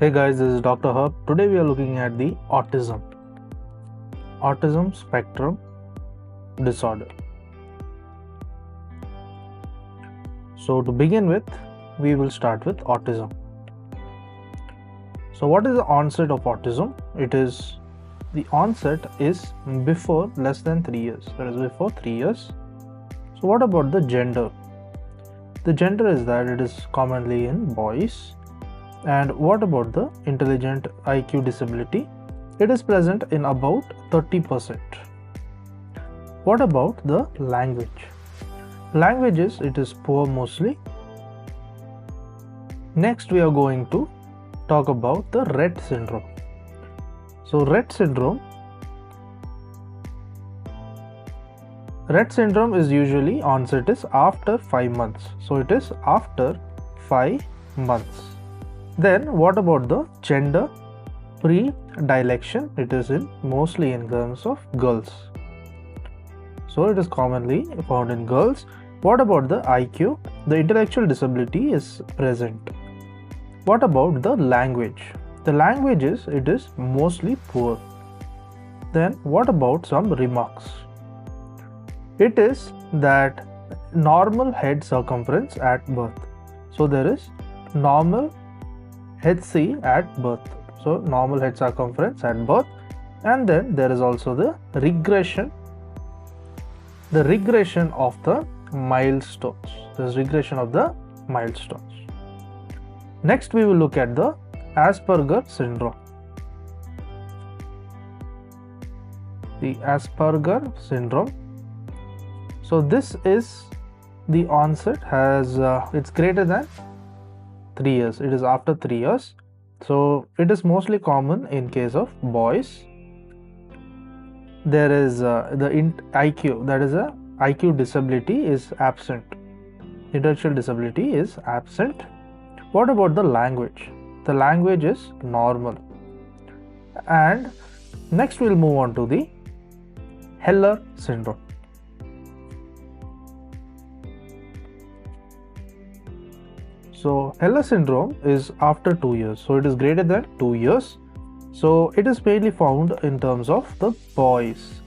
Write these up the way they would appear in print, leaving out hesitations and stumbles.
Hey guys, this is Dr. Herb. Today we are looking at the autism spectrum disorder. So to begin with, we will start with autism. So what is the onset of autism? The onset is before less than 3 years. That is before 3 years. So what about the gender? The gender is that it is commonly in boys. And what about the intelligent IQ disability? It is present in about 30%. What about the language? Languages, it is poor mostly. Next, we are going to talk about the Rett syndrome. So Rett syndrome is usually onset is after 5 months. So it is after 5 months. Then what about the gender predilection? It is mostly in terms of girls. So it is commonly found in girls. What about the IQ? The intellectual disability is present. What about the language? The languages, it is mostly poor. Then what about some remarks? It is that normal head circumference at birth. So there is normal HC at birth. So normal head circumference at birth, and then there is also the regression of the milestones. There's regression of the milestones. Next we will look at the Asperger syndrome. The Asperger syndrome. So this is the onset has it's greater than 3 years. It is after 3 years. So it is mostly common in case of boys. There is the IQ, that is a IQ disability is absent. Intellectual disability is absent. What about the language? The language is normal. And next we'll move on to the Heller syndrome. So Heller syndrome is after 2 years. So it is greater than 2 years. So it is mainly found in terms of the boys.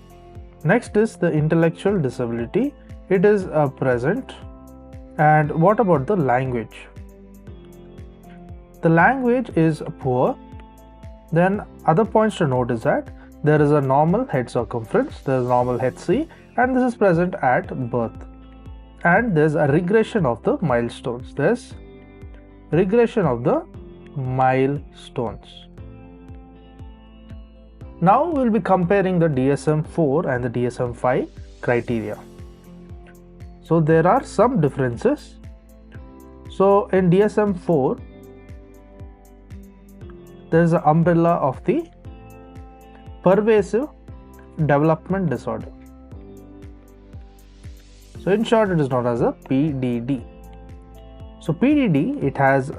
Next is the intellectual disability. It is present. And what about the language? The language is poor. Then other points to note is that there is a normal head circumference, there is normal HC, and this is present at birth. And there is a regression of the milestones. There's regression of the milestones. Now we'll be comparing the DSM-4 and the DSM-5 criteria. So there are some differences. So in DSM-4, there is an umbrella of the pervasive development disorder. So in short, it is known as a PDD. So PDD, it has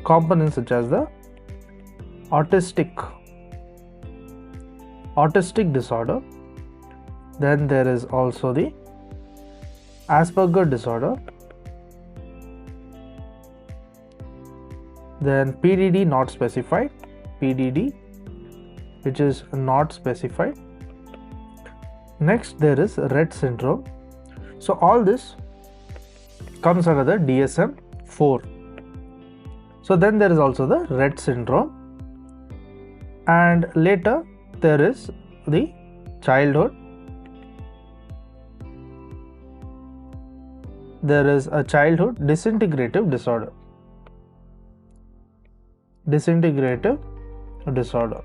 components such as the autistic disorder. Then there is also the Asperger disorder. Then PDD not specified. PDD, which is not specified. Next there is Rett syndrome. So all this comes under the DSM-4. So then there is also the Rett syndrome, and later there is the childhood. There is a childhood disintegrative disorder. Disintegrative disorder.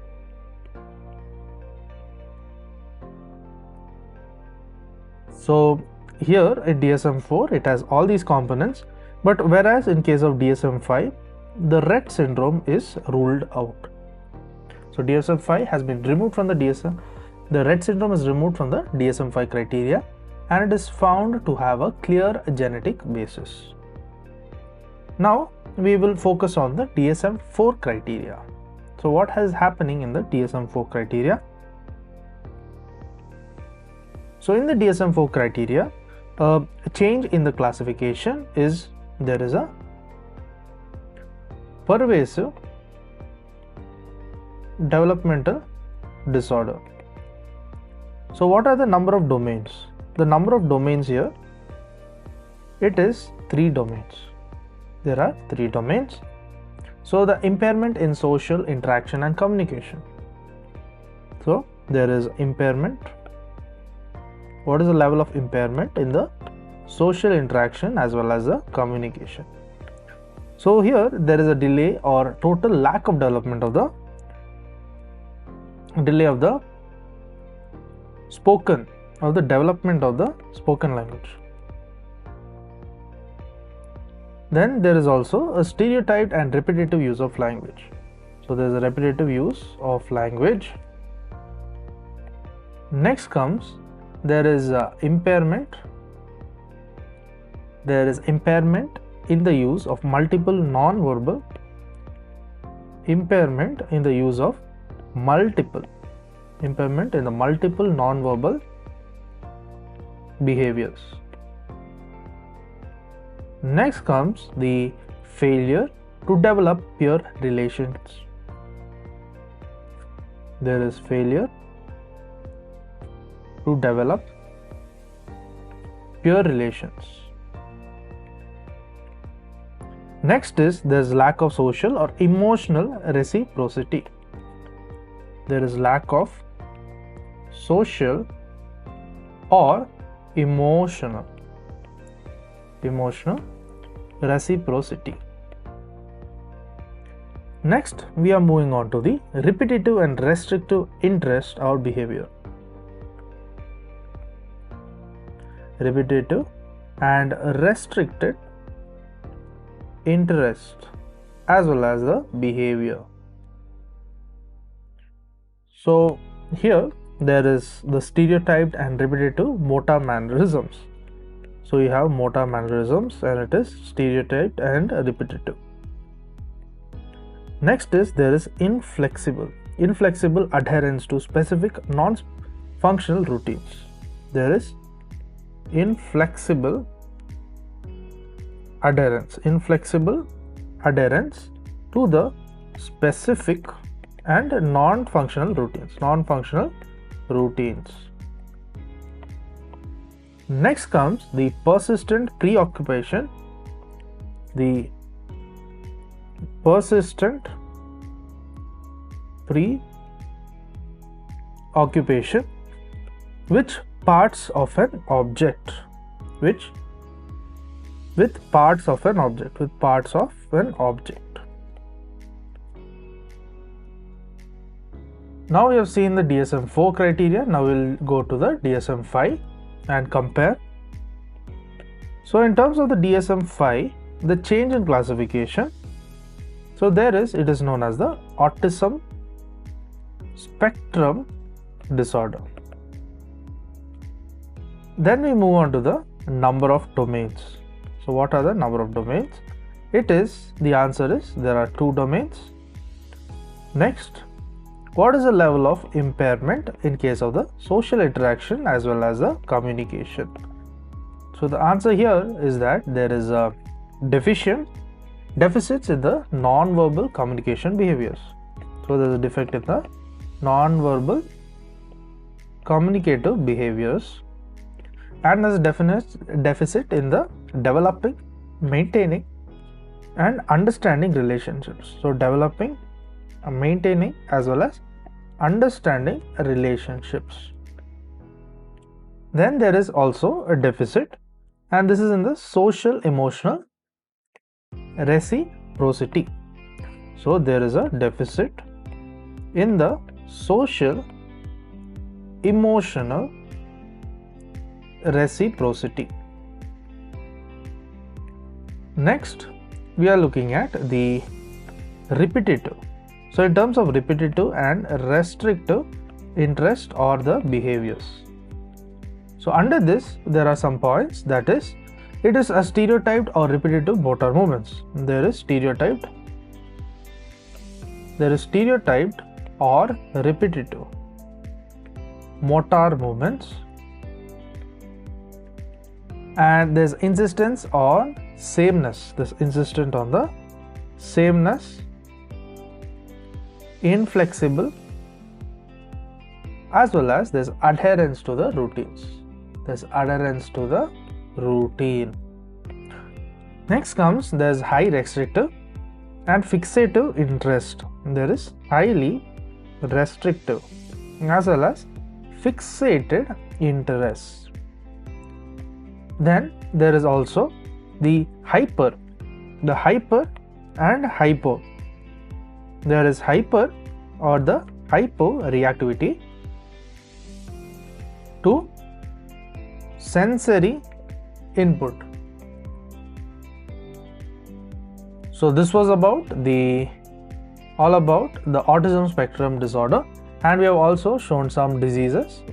So here in DSM-4 it has all these components, but whereas in case of DSM-5 the Rett syndrome is ruled out. So DSM-5 has been removed from the DSM. The Rett syndrome is removed from the DSM-5 criteria, and it is found to have a clear genetic basis. Now we will focus on the DSM-4 criteria. So what is happening in the DSM-4 criteria? So in the DSM-4 criteria, a change in the classification is there is a pervasive developmental disorder. So what are the number of domains? The number of domains here, it is 3 domains. There are 3 domains. So the impairment in social interaction and communication. So there is impairment. What is the level of impairment in the social interaction as well as the communication? So here there is a delay or total lack of development of the development of the spoken language. Then there is also a stereotyped and repetitive use of language. So there is a repetitive use of language. Next comes, there is impairment. There is impairment in the use of multiple non-verbal. Impairment in the use of multiple non-verbal behaviors. Next comes the failure to develop peer relations. There is failure to develop peer relations. Next is there is lack of social or emotional reciprocity. There is lack of social or emotional reciprocity. Next, we are moving on to the repetitive and restrictive interest or behavior. Repetitive and restricted interest as well as the behavior. So here there is the stereotyped and repetitive motor mannerisms. So you have motor mannerisms and it is stereotyped and repetitive. Next is there is inflexible adherence to specific non-functional routines. There is inflexible adherence to the specific and non-functional routines. Next comes the persistent preoccupation. The persistent preoccupation with parts of an object. With parts of an object. Now we have seen the DSM-4 criteria. Now we will go to the DSM-5 and compare. So in terms of the DSM-5, the change in classification, so it is known as the autism spectrum disorder. Then we move on to the number of domains. So what are the number of domains? The answer is there are 2 domains. Next, what is the level of impairment in case of the social interaction as well as the communication? So the answer here is that there is a deficits in the non-verbal communication behaviors. So there is a defect in the non-verbal communicative behaviors, and there's a deficit in the developing, maintaining and understanding relationships. So developing, maintaining as well as understanding relationships. Then there is also a deficit, and this is in the social emotional reciprocity. So there is a deficit in the social emotional reciprocity. Next, we are looking at the repetitive. So in terms of repetitive and restrictive interest or the behaviors. So under this, there are some points, that is, it is a stereotyped or repetitive motor movements. There is stereotyped or repetitive motor movements, and there's insistence on sameness. This insistent on the sameness, inflexible, as well as there's adherence to the routines. There's adherence to the routine. Next comes there's high restrictive and fixative interest. There is highly restrictive as well as fixated interest. Then there is also the hyper and hypo. There is hyper or the hypo reactivity to sensory input. So this was all about the autism spectrum disorder, and we have also shown some diseases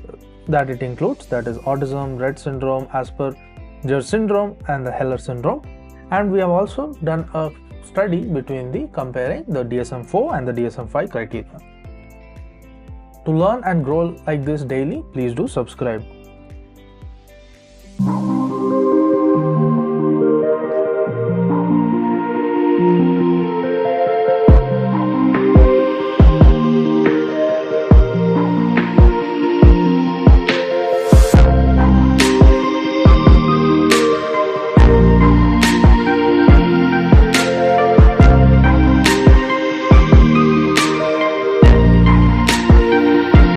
that it includes, that is autism, Rett syndrome, Asperger syndrome and the Heller syndrome. And we have also done a study between comparing the DSM-4 and the DSM-5 criteria. To learn and grow like this daily, please do subscribe.